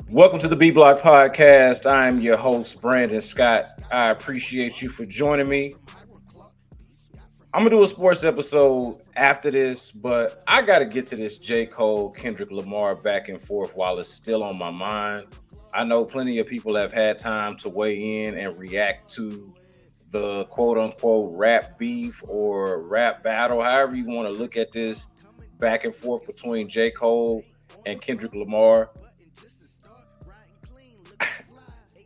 Welcome to the B Block Podcast. I'm your host, Brandon Scott. I appreciate you for joining me. I'm going to do a sports episode after this, but I got to get to this J.Cole, Kendrick Lamar back and forth while it's still on my mind. I know plenty of people have had time to weigh in and react to the quote unquote rap beef or rap battle, however you want to look at this back and forth between J. Cole and Kendrick Lamar.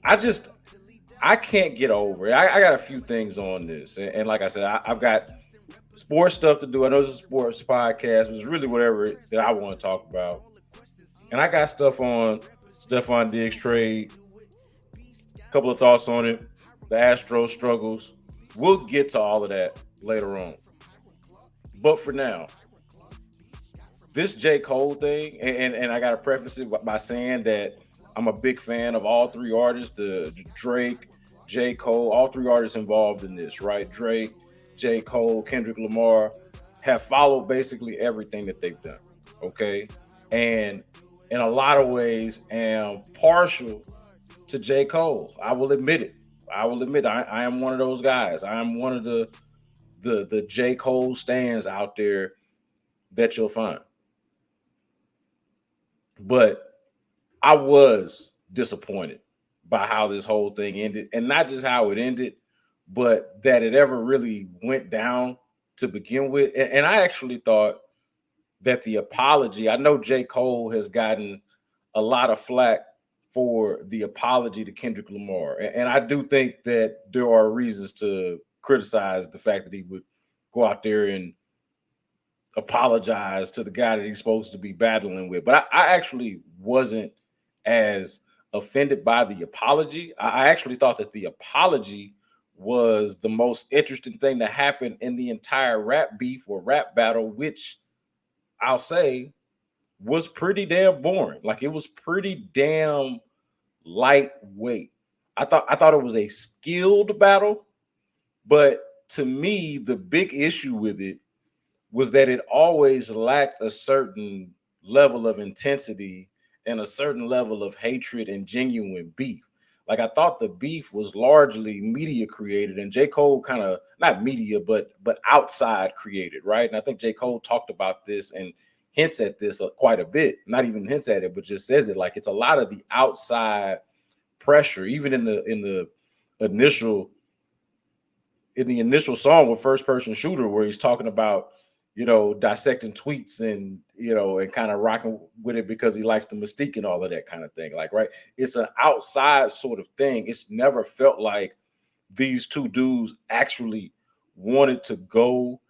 I can't get over it. I got a few things on this. And like I said, I've got sports stuff to do. I know it's a sports podcast. It's really whatever that I want to talk about. And I got stuff on Stephon Diggs trade. A couple of thoughts on it. The Astros struggles. We'll get to all of that later on. But for now, this J. Cole thing, and I got to preface it by saying that I'm a big fan of all three artists, the Drake, J. Cole, all three artists involved in this, right? Drake, J. Cole, Kendrick Lamar have followed basically everything that they've done, okay? And in a lot of ways am partial to J. Cole. I will admit it. I am one of those guys. I am one of the J. Cole stands out there that you'll find. But I was disappointed by how this whole thing ended, and not just how it ended, but that it ever really went down to begin with. And I actually thought that the apology, I know J. Cole has gotten a lot of flack for the apology to Kendrick Lamar. And I do think that there are reasons to criticize the fact that he would go out there and apologize to the guy that he's supposed to be battling with. But I actually wasn't as offended by the apology. I actually thought that the apology was the most interesting thing that happened in the entire rap beef or rap battle, which I'll say was pretty damn boring. Like, it was pretty damn lightweight. I thought it was a skilled battle, but to me, the big issue with it was that it always lacked a certain level of intensity and a certain level of hatred and genuine beef. Like, I thought the beef was largely media created, and J. Cole kind of, not media, but outside created, right? And I think J. Cole talked about this and hints at this quite a bit. Not even hints at it, but just says it. Like, it's a lot of the outside pressure, even in the initial song with First Person Shooter, where he's talking about, dissecting tweets and, and kind of rocking with it because he likes the mystique and all of that kind of thing. Like, right. It's an outside sort of thing. It's never felt like these two dudes actually wanted to go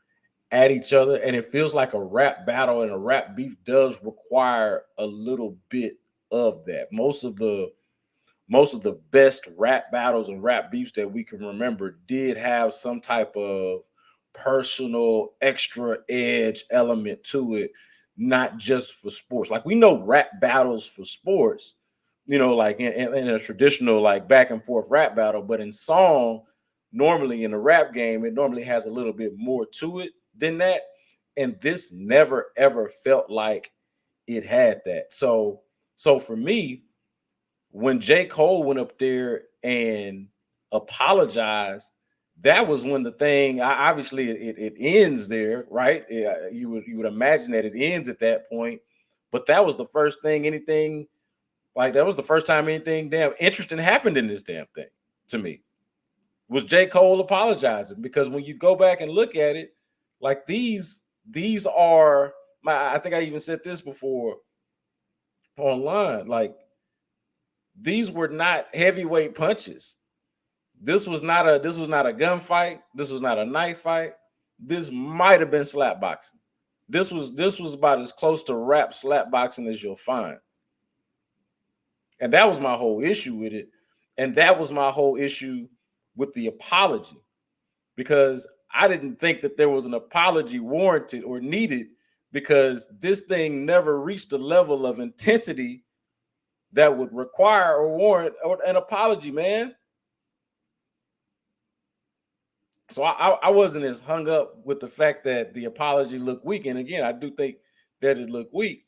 at each other. And it feels like a rap battle and a rap beef does require a little bit of that. Most of the best rap battles and rap beefs that we can remember did have some type of personal extra edge element to it, not just for sports. Like, we know rap battles for sports, like in a traditional like back and forth rap battle, but in song, normally in a rap game, it normally has a little bit more to it than that. And this never ever felt like it had that. So for me, when J. Cole went up there and apologized, that was when the thing, obviously it ends there, right? Yeah, you would imagine that it ends at that point, but that was the first thing that was the first time anything damn interesting happened in this damn thing to me, was J. Cole apologizing. Because when you go back and look at it, like, these are I think I even said this before online, like, these were not heavyweight punches. This was not a gunfight. This was not a knife fight. This might have been slap boxing. This was about as close to rap slap boxing as you'll find. And that was my whole issue with it. And that was my whole issue with the apology, because I didn't think that there was an apology warranted or needed, because this thing never reached a level of intensity that would require or warrant an apology, man. So I wasn't as hung up with the fact that the apology looked weak. And again, I do think that it looked weak.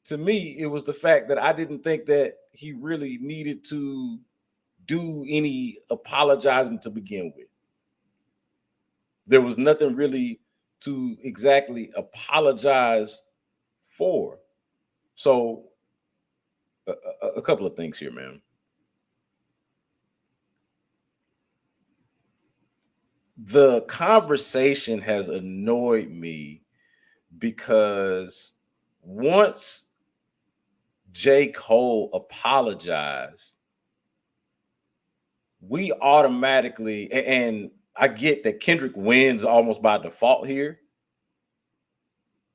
To me, it was the fact that I didn't think that he really needed to do any apologizing to begin with. There was nothing really to exactly apologize for. So, a couple of things here, man. The conversation has annoyed me because once J. Cole apologized, we automatically, and I get that Kendrick wins almost by default here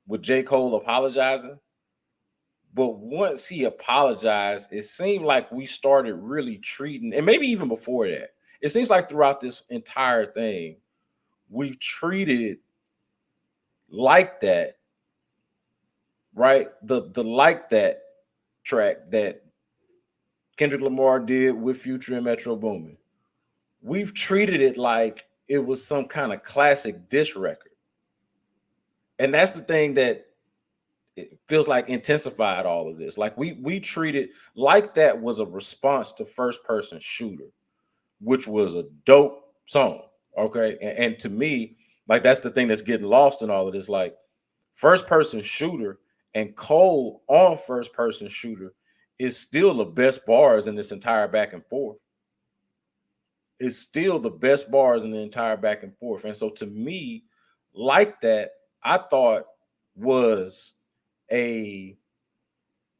with J. Cole apologizing. But once he apologized, it seemed like we started really treating, and maybe even before that, it seems like throughout this entire thing, we've treated like that, right? The like that track that Kendrick Lamar did with Future and Metro Boomin. We've treated it like it was some kind of classic diss record. And that's the thing that it feels like intensified all of this. Like we treated like that was a response to First Person Shooter, which was a dope song. Okay. And to me, like that's the thing that's getting lost in all of this. Like First Person Shooter and Cole on First Person Shooter is still the best bars in this entire back and forth. It's still the best bars in the entire back and forth. And so to me, like that, I thought was a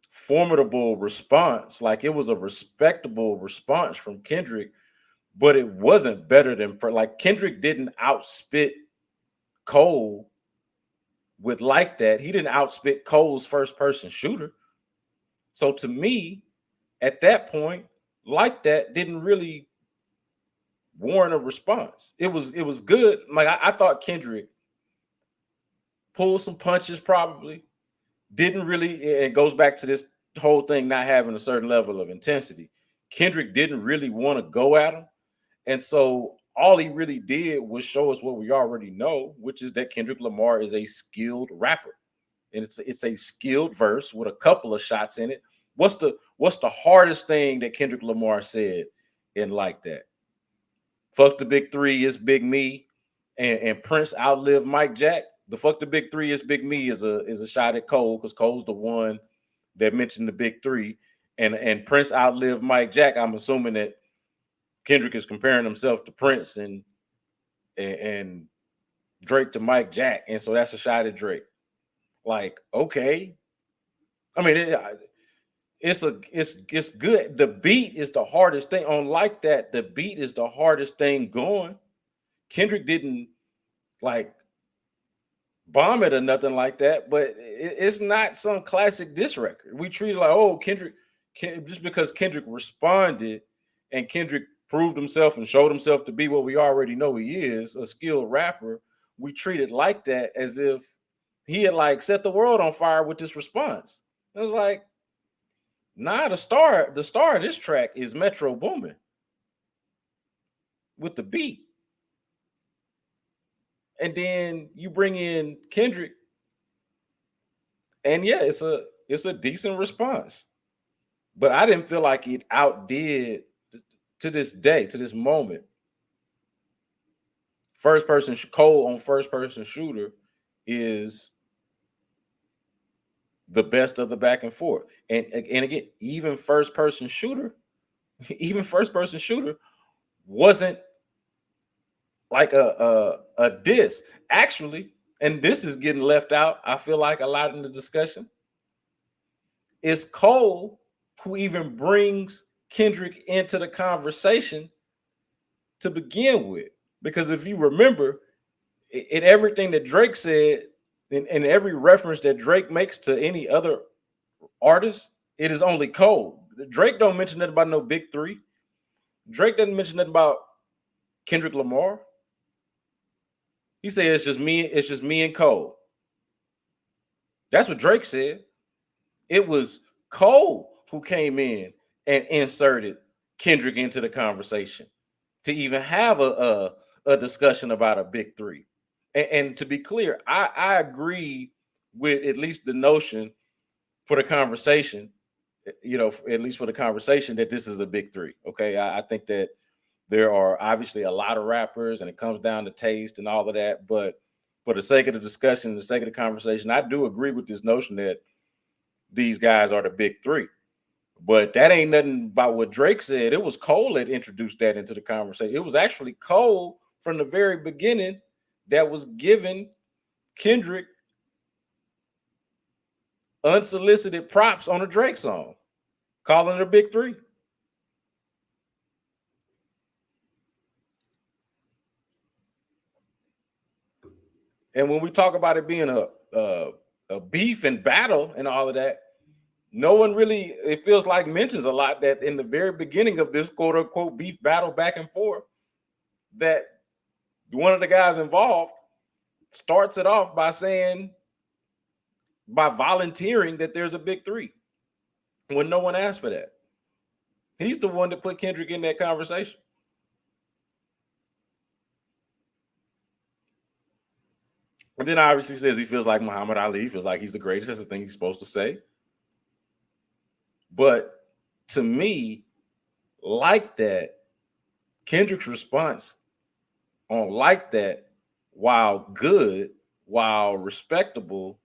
formidable response. Like it was a respectable response from Kendrick, but it wasn't better than for like Kendrick didn't outspit Cole with like that. He didn't outspit Cole's First Person Shooter. So to me, at that point, like that didn't really warrant a response. It was good. Like I thought Kendrick pulled some punches, probably didn't really. It goes back to this whole thing not having a certain level of intensity. Kendrick didn't really want to go at him, and so all he really did was show us what we already know, which is that Kendrick Lamar is a skilled rapper, and it's a skilled verse with a couple of shots in it. What's the hardest thing that Kendrick Lamar said in like that? Fuck the big three is Big Me, and Prince outlived Mike Jack. The fuck the big three is Big Me is a shot at Cole because Cole's the one that mentioned the big three, and Prince outlived Mike Jack. I'm assuming that Kendrick is comparing himself to Prince and Drake to Mike Jack, and so that's a shot at Drake. Like, okay, I mean, it's good. The beat is the hardest thing on like that. The beat is the hardest thing going. Kendrick didn't like bomb it or nothing like that, but it's not some classic diss record. We treat it like, oh, just because Kendrick responded and Kendrick proved himself and showed himself to be what we already know he is, a skilled rapper. We treat it like that as if he had like set the world on fire with this response. It was like, nah, the star of this track is Metro Boomin with the beat. And then you bring in Kendrick, and yeah, it's a decent response. But I didn't feel like it outdid to this day, to this moment. First person Cole on First Person Shooter is the best of the back and forth. And again, even First Person Shooter, even First Person Shooter wasn't like a diss. Actually, and this is getting left out, I feel like a lot in the discussion. It's Cole who even brings Kendrick into the conversation to begin with. Because if you remember, in everything that Drake said, in every reference that Drake makes to any other artist, it is only Cole. Drake don't mention nothing about no big three. Drake doesn't mention nothing about Kendrick Lamar. He said it's just me and Cole. That's what Drake said. It was Cole who came in and inserted Kendrick into the conversation to even have a discussion about a big three. And to be clear, I agree with at least the notion for the conversation, at least for the conversation, that this is a big three. Okay. I think that there are obviously a lot of rappers and it comes down to taste and all of that. But for the sake of the discussion, the sake of the conversation, I do agree with this notion that these guys are the big three. But that ain't nothing about what Drake said. It was Cole that introduced that into the conversation. It was actually Cole from the very beginning that was giving Kendrick unsolicited props on a Drake song, calling it a big three. And when we talk about it being a beef and battle and all of that, no one really, it feels like, mentions a lot that in the very beginning of this quote unquote beef battle back and forth, that one of the guys involved starts it off by saying, by volunteering that there's a big three when no one asked for that. He's the one that put Kendrick in that conversation. And then obviously says he feels like Muhammad Ali, he feels like he's the greatest. That's the thing he's supposed to say. But to me, like that, Kendrick's response on like that, while good, while respectable,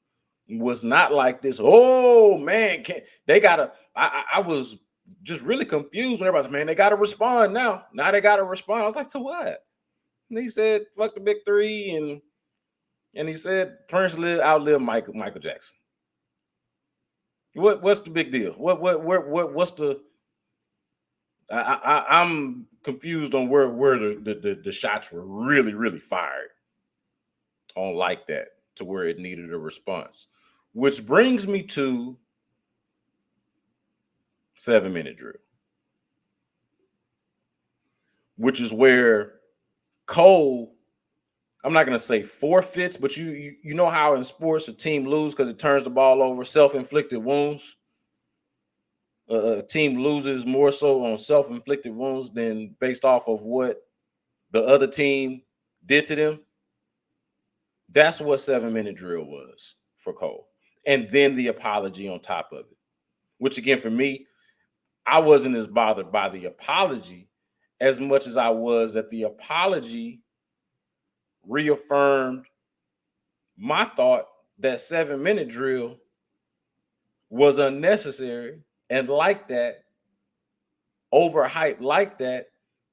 was not like this. Oh man, they gotta. I was just really confused when everybody's, man, they gotta respond now. Now they gotta respond. I was like, to what? And he said, fuck the big three, and he said Prince outlived Michael Jackson. What's the big deal? What's the I'm confused on where the shots were really fired on like that to where it needed a response. Which brings me to 7-minute drill, which is where Cole, I'm not gonna say forfeits, but you know how in sports a team loses because it turns the ball over, self-inflicted wounds. A team loses more so on self-inflicted wounds than based off of what the other team did to them. That's what 7-minute drill was for Cole. And then the apology on top of it, which again, for me, I wasn't as bothered by the apology as much as I was that the apology reaffirmed my thought that 7-minute drill was unnecessary, and like that, overhyped like that,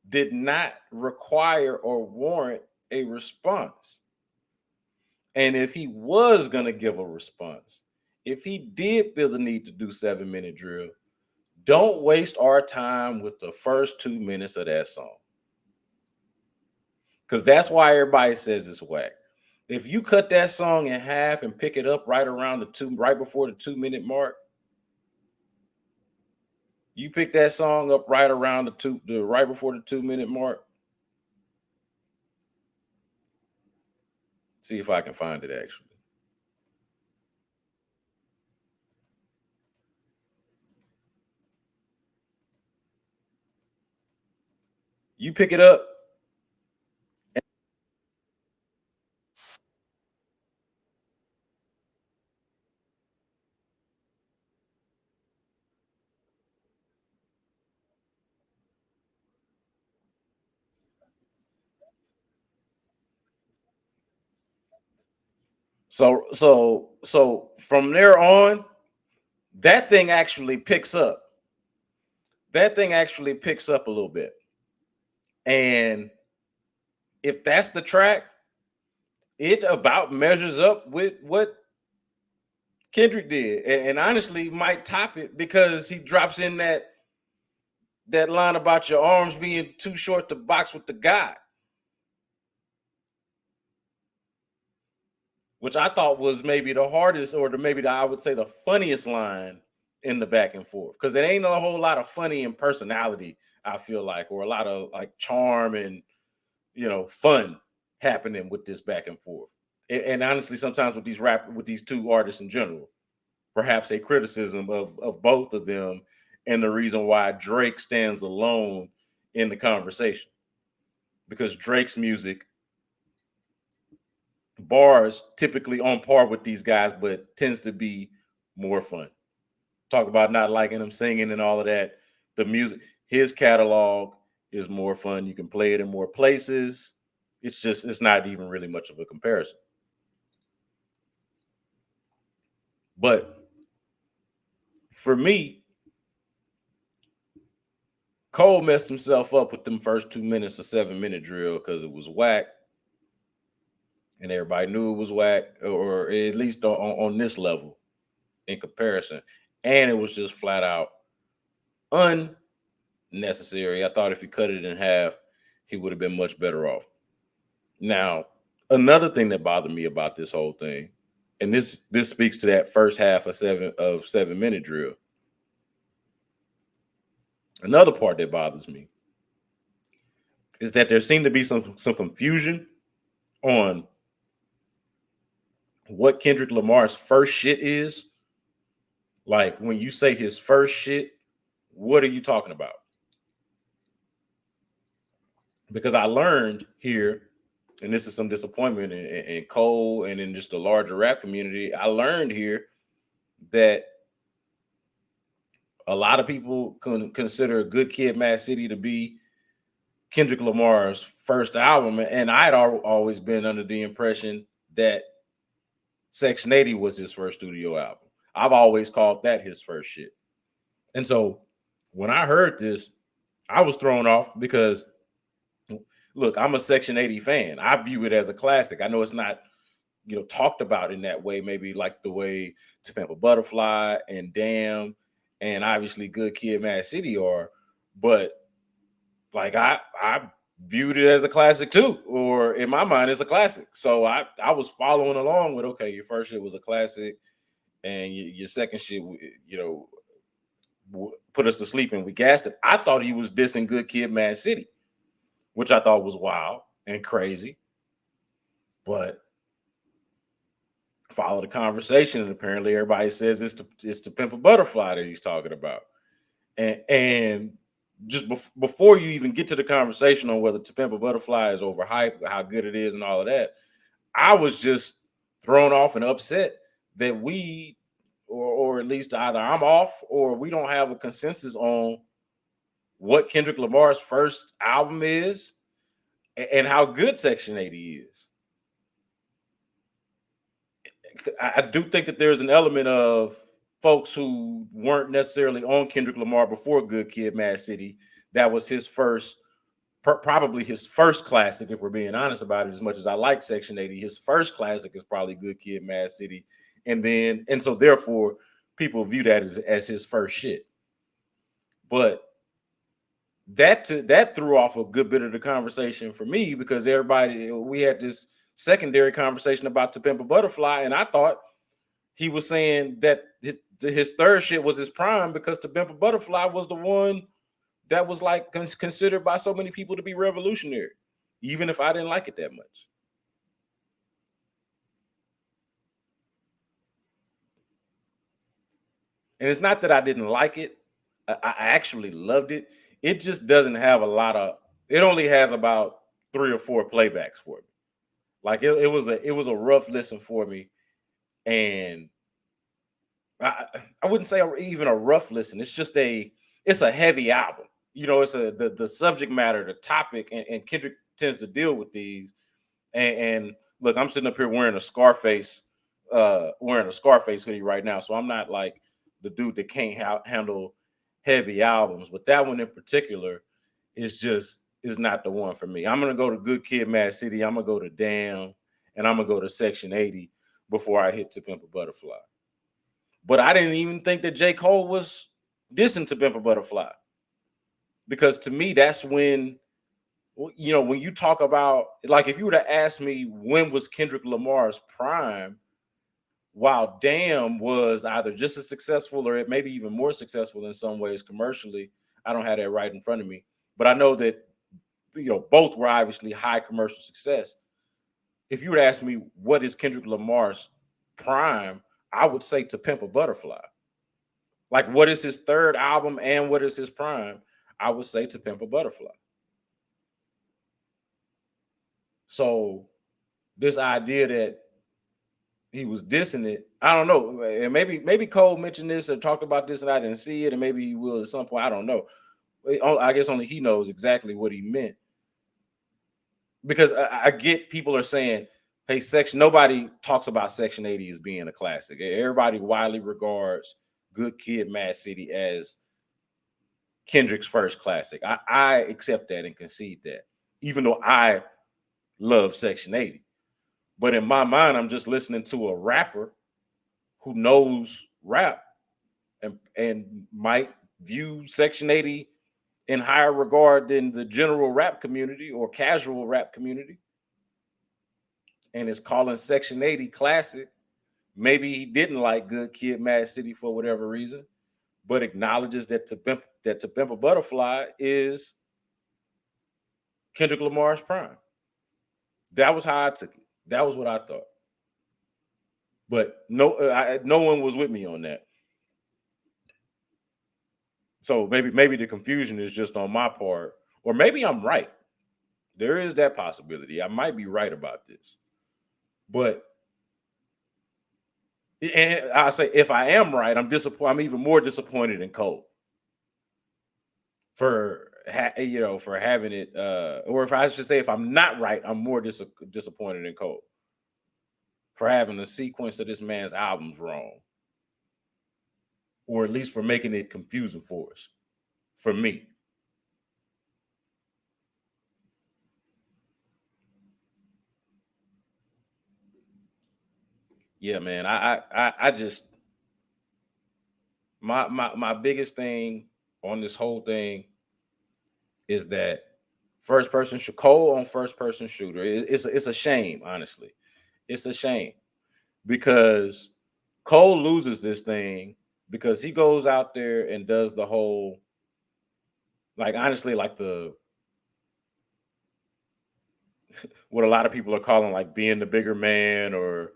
did not require or warrant a response. And if he was going to give a response, if he did feel the need to do 7-minute drill, don't waste our time with the first 2 minutes of that song. Because that's why everybody says it's whack. If you cut that song in half and pick it up right before the 2-minute mark, you pick that song up right around right before the 2-minute mark. See if I can find it actually. You pick it up. So from there on, that thing actually picks up. That thing actually picks up a little bit. And if that's the track, it about measures up with what Kendrick did, and honestly might top it because he drops in that line about your arms being too short to box with the guy, which I thought was maybe the hardest, or maybe I would say the funniest line in the back and forth, because it ain't a whole lot of funny and personality, I feel like, or a lot of like charm and fun happening with this back and forth. And honestly, sometimes with these two artists in general, perhaps a criticism of both of them, and the reason why Drake stands alone in the conversation, because Drake's music bars typically on par with these guys, but tends to be more fun. talk about not liking him singing and all of that. The music, his catalog is more fun. You can play it in more places. It's not even really much of a comparison. But for me, Cole messed himself up with them first 2 minutes of 7 minute drill because it was whack, and everybody knew it was whack, or at least on this level in comparison. And it was just flat out unnecessary. I thought if he cut it in half, he would have been much better off. Now, another thing that bothered me about this whole thing, and this speaks to that first half of 7 minute drill. Another part that bothers me is that there seemed to be some confusion on what Kendrick Lamar's first shit is. Like when you say his first shit, what are you talking about? Because I learned here, and this is some disappointment in Cole and in just the larger rap community. I learned here that a lot of people consider Good Kid, Mad City to be Kendrick Lamar's first album, and I'd always been under the impression that Section 80 was his first studio album. I've always called that his first shit. And so when I heard this, I was thrown off because, look, I'm a Section 80 fan. I view it as a classic. I know it's not, talked about in that way, maybe like the way To Pimp a Butterfly and Damn and obviously Good Kid, Mad City are, but like I viewed it as a classic too, or in my mind, it's a classic. So I was following along with, okay, your first shit was a classic, and your second shit, put us to sleep, and we gassed it. I thought he was dissing Good Kid, Mad City, which I thought was wild and crazy, but follow the conversation, and apparently everybody says it's to Pimp a Butterfly that he's talking about, and just before you even get to the conversation on whether To Pimp a Butterfly is overhyped, how good it is, and all of that, I was just thrown off and upset that we, or at least either I'm off or we don't have a consensus on what Kendrick Lamar's first album is and how good Section 80 is. I do think that there's an element of folks who weren't necessarily on Kendrick Lamar before Good Kid, Mad City. That was his first, probably his first classic, if we're being honest about it. As much as I like Section 80, his first classic is probably Good Kid, Mad City. And so therefore, people view that as his first shit. But that threw off a good bit of the conversation for me, because we had this secondary conversation about To Pimp a Butterfly, and I thought he was saying that his third shit was his prime because To Pimp a Butterfly was the one that was like considered by so many people to be revolutionary, even if I didn't like it that much. And it's not that I didn't like it. I actually loved it. It just doesn't have it only has about 3 or 4 playbacks for me. Like it was a rough listen for me. And I wouldn't say even a rough listen. It's a heavy album. It's the subject matter, the topic, and Kendrick tends to deal with these. And look, I'm sitting up here wearing a Scarface hoodie right now, so I'm not like the dude that can't handle heavy albums, but that one in particular is not the one for me. I'm gonna go to Good Kid, Mad City. I'm gonna go to Damn, and I'm gonna go to Section 80 before I hit To Pimp a Butterfly. But I didn't even think that J.Cole was dissing To Pimp a Butterfly, because to me that's when you talk about, like, if you were to ask me when was Kendrick Lamar's prime, while Damn was either just as successful or it maybe even more successful in some ways commercially. I don't have that right in front of me, but I know that both were obviously high commercial success. If you would ask me what is Kendrick Lamar's prime, I would say To Pimp a Butterfly. Like, what is his third album and what is his prime? I would say To Pimp a Butterfly. So this idea that he was dissing it. I don't know. And maybe Cole mentioned this or talked about this and I didn't see it, and maybe he will at some point. I don't know. I guess only he knows exactly what he meant. Because I get people are saying, hey, section, nobody talks about Section 80 as being a classic. Everybody widely regards Good Kid, Mad City as Kendrick's first classic. I accept that and concede that, even though I love Section 80. But in my mind, I'm just listening to a rapper who knows rap and might view Section 80 in higher regard than the general rap community or casual rap community, and is calling Section 80 classic. Maybe he didn't like Good Kid, Mad City for whatever reason, but acknowledges that To Pimp a Butterfly is Kendrick Lamar's prime. That was how I took it. That was what I thought. But no one was with me on that. So maybe the confusion is just on my part, or maybe I'm right. There is that possibility. I might be right about this. But and I say if I am right, I'm disappointed. I'm even more disappointed in Cole for for having it. Or if I should say, if I'm not right, I'm more disappointed in Cole for having the sequence of this man's albums wrong, or at least for making it confusing for us. For me, yeah, man. I just my biggest thing on this whole thing is that first person Cole on first person shooter. It's a shame, honestly. It's a shame because Cole loses this thing because he goes out there and does the whole, like, honestly, like the what a lot of people are calling like being the bigger man, or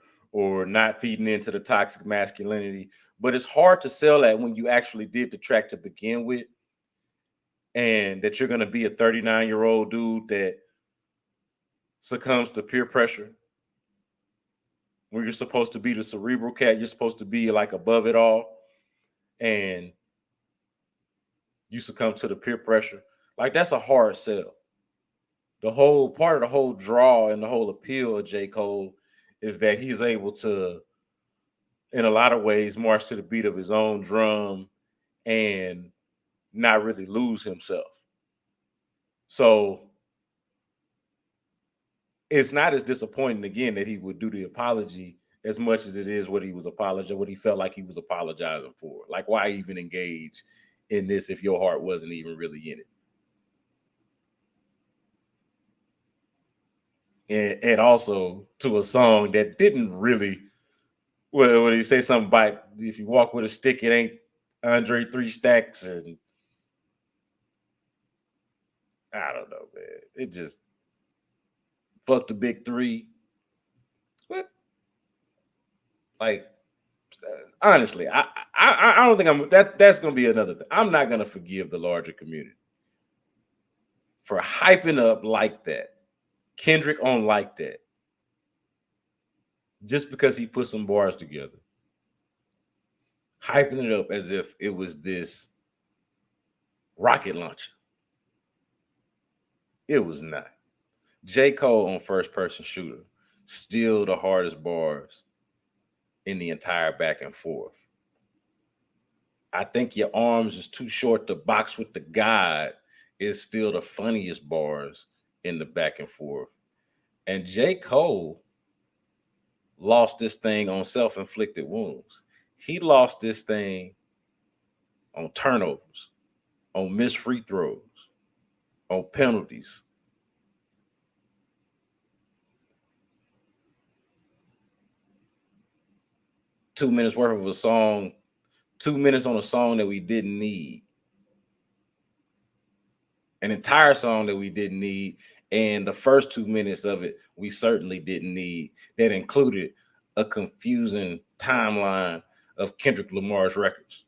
not feeding into the toxic masculinity. But it's hard to sell that when you actually did the track to begin with, and that you're going to be a 39-year-old dude that succumbs to peer pressure when you're supposed to be the cerebral cat. You're supposed to be like above it all, and you succumb to the peer pressure. Like, that's a hard sell. The whole part of the whole draw and the whole appeal of J. Cole is that he's able to, in a lot of ways, march to the beat of his own drum and not really lose himself. So it's not as disappointing again that he would do the apology as much as it is what he was apologizing, what he felt like he was apologizing for. Like, why even engage in this if your heart wasn't even really in it? And also to a song that didn't really, well, when he say something about if you walk with a stick, it ain't Andre Three Stacks, and I don't know, man. It just fuck the big three. What? Like, honestly, I don't think that's gonna be another thing. I'm not gonna forgive the larger community for hyping up like that. Kendrick on like that, just because he put some bars together, hyping it up as if it was this rocket launcher. It was not. J. Cole on first person shooter, still the hardest bars in the entire back and forth. I think your arms is too short to box with the God is still the funniest bars in the back and forth. And J. Cole lost this thing on self-inflicted wounds. He lost this thing on turnovers, on missed free throws, on penalties. 2 minutes worth of a song, 2 minutes on a song that we didn't need. An entire song that we didn't need. And the first 2 minutes of it, we certainly didn't need. That included a confusing timeline of Kendrick Lamar's records.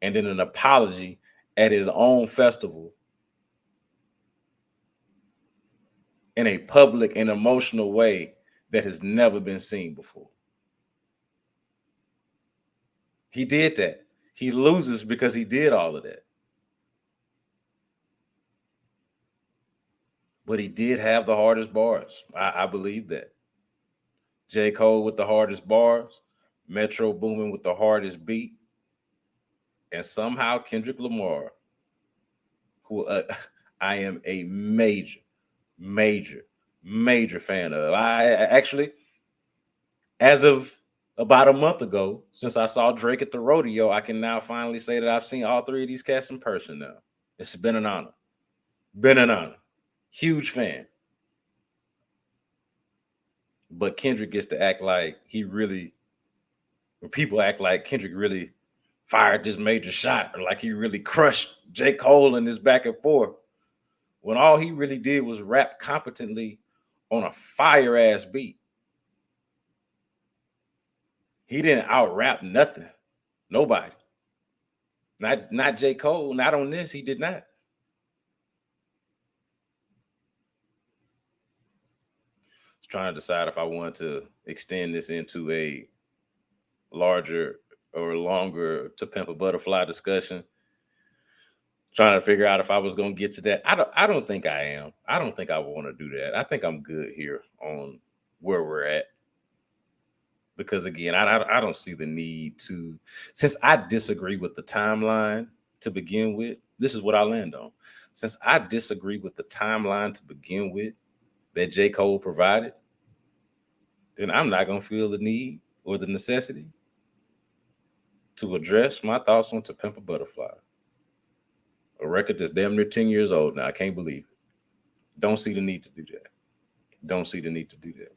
And then an apology at his own festival in a public and emotional way that has never been seen before. He did that. He loses because he did all of that. But he did have the hardest bars. I believe that. J. Cole with the hardest bars, Metro Boomin with the hardest beat, and somehow Kendrick Lamar, who I am a major, major fan of. I actually, as of about a month ago, since I saw Drake at the rodeo, I can now finally say that I've seen all three of these cats in person now. It's been an honor. Been an honor. Huge fan. But Kendrick gets to act like he really, or people act like Kendrick really fired this major shot, or like he really crushed J. Cole in this back and forth, when all he really did was rap competently on a fire ass beat. He didn't out rap nothing. Nobody. Not J. Cole. Not on this. He did not. I was trying to decide if I wanted to extend this into a larger or longer To Pimp a Butterfly discussion. Trying to figure out if I was going to get to that. I don't think I am. I don't think I want to do that. I think I'm good here on where we're at. Because again, I don't see the need to, since I disagree with the timeline to begin with, this is what I land on. Since I disagree with the timeline to begin with that J. Cole provided, then I'm not going to feel the need or the necessity to address my thoughts on To Pimp a Butterfly, a record that's damn near 10 years old now. I can't believe it. Don't see the need to do that. Don't see the need to do that.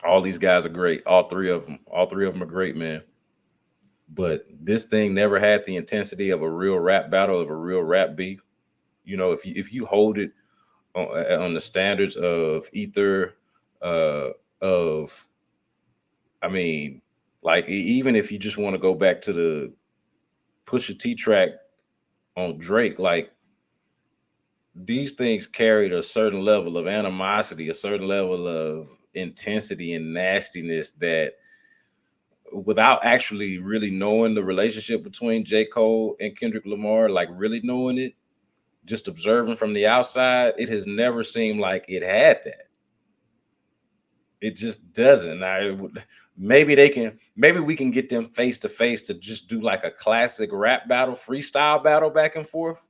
All these guys are great. All three of them. All three of them are great, man. But this thing never had the intensity of a real rap battle, of a real rap beef. You know, if you hold it on the standards of Ether, of, I mean, like even if you just want to go back to the Pusha T track on Drake, like these things carried a certain level of animosity, a certain level of intensity and nastiness that, without actually really knowing the relationship between J. Cole and Kendrick Lamar, like really knowing it, just observing from the outside, it has never seemed like it had that. It just doesn't. Maybe maybe we can get them face to face to just do like a classic rap battle, freestyle battle back and forth.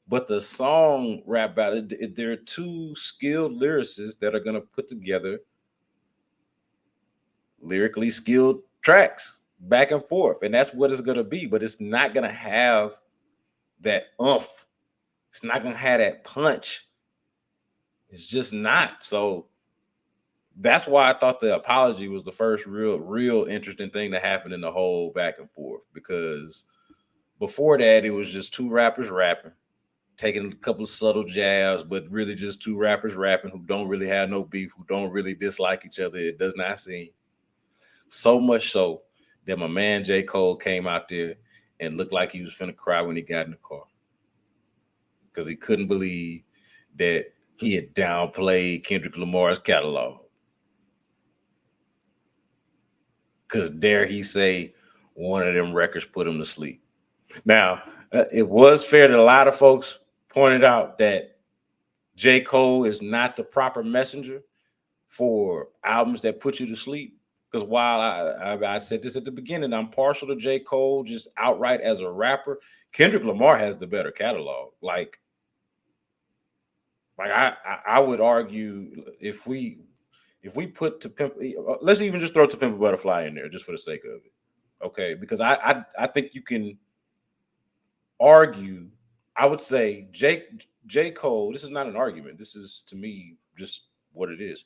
But the song rap battle, there are two skilled lyricists that are going to put together lyrically skilled tracks back and forth. And that's what it's going to be. But it's not going to have that oomph. It's not going to have that punch. It's just not. So that's why I thought the apology was the first real interesting thing that happened in the whole back and forth. Because before that, it was just two rappers rapping, taking a couple of subtle jabs, but really just two rappers rapping who don't really have no beef, who don't really dislike each other. It does not seem. So much so that my man J. Cole came out there and looked like he was finna cry when he got in the car. Because he couldn't believe that he had downplayed Kendrick Lamar's catalog. Because dare he say one of them records put him to sleep. Now, it was fair that a lot of folks pointed out that J. Cole is not the proper messenger for albums that put you to sleep. Because while I said this at the beginning, I'm partial to J. Cole just outright as a rapper. Kendrick Lamar has the better catalog. Like I would argue if we put To Pimp, let's even just throw To Pimp a Butterfly in there just for the sake of it, okay? Because I think you can argue. I would say J. Cole. This is not an argument. This is to me just what it is.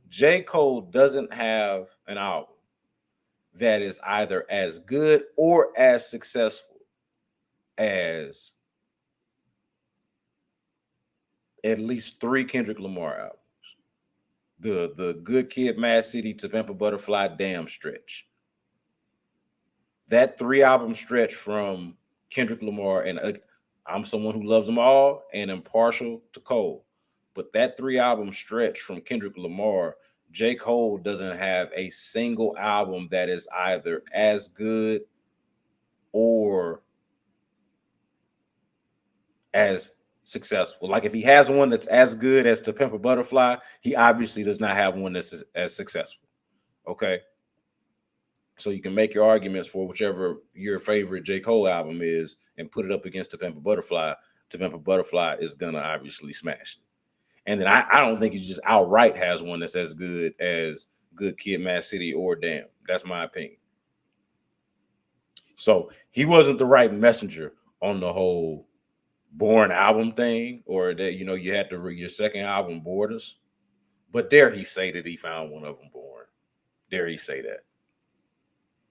J. Cole doesn't have an album that is either as good or as successful as at least three Kendrick Lamar albums. The Good Kid, Mad City, To Pimp a Butterfly, Damn stretch. That 3 album stretch from Kendrick Lamar, and I'm someone who loves them all and am partial to Cole. But that 3 album stretch from Kendrick Lamar, J. Cole doesn't have a single album that is either as good or as successful. Like if he has one that's as good as To Pimp a Butterfly, he obviously does not have one that's as successful. Okay. So you can make your arguments for whichever your favorite J. Cole album is and put it up against To Pimp a Butterfly. To Pimp a Butterfly is gonna obviously smash. And then I don't think he just outright has one that's as good as Good Kid, Mad City, or Damn. That's my opinion. So he wasn't the right messenger on the whole Born album thing, or that you had to read your second album Borders. But dare he say that he found one of them boring? Dare he say that?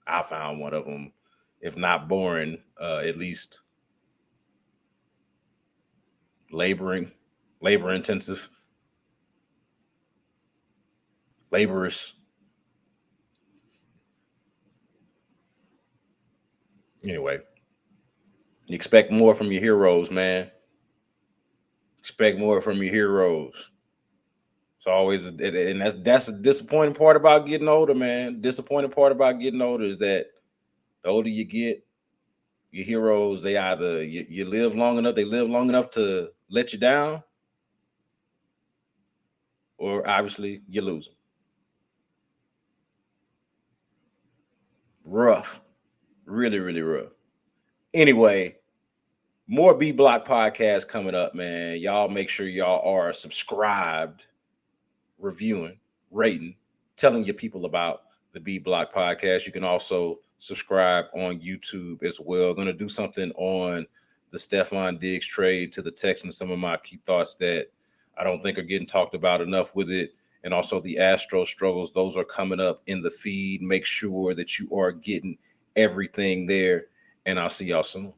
I found one of them, if not boring, at least labor intensive, laborious. Anyway, you expect more from your heroes, man. Expect more from your heroes. It's always, and that's a disappointing part about getting older, man. Disappointing part about getting older is that the older you get, your heroes, they either you live long enough, they live long enough to let you down, or obviously you lose them. Rough, really, really rough. Anyway, more B Block podcast coming up, man. Y'all make sure y'all are subscribed, reviewing, rating, telling your people about the B Block podcast. You can also subscribe on YouTube as well. Going to do something on the Stephon Diggs trade to the Texans. Some of my key thoughts that I don't think are getting talked about enough with it. And also the Astro struggles. Those are coming up in the feed. Make sure that you are getting everything there. And I'll see y'all soon.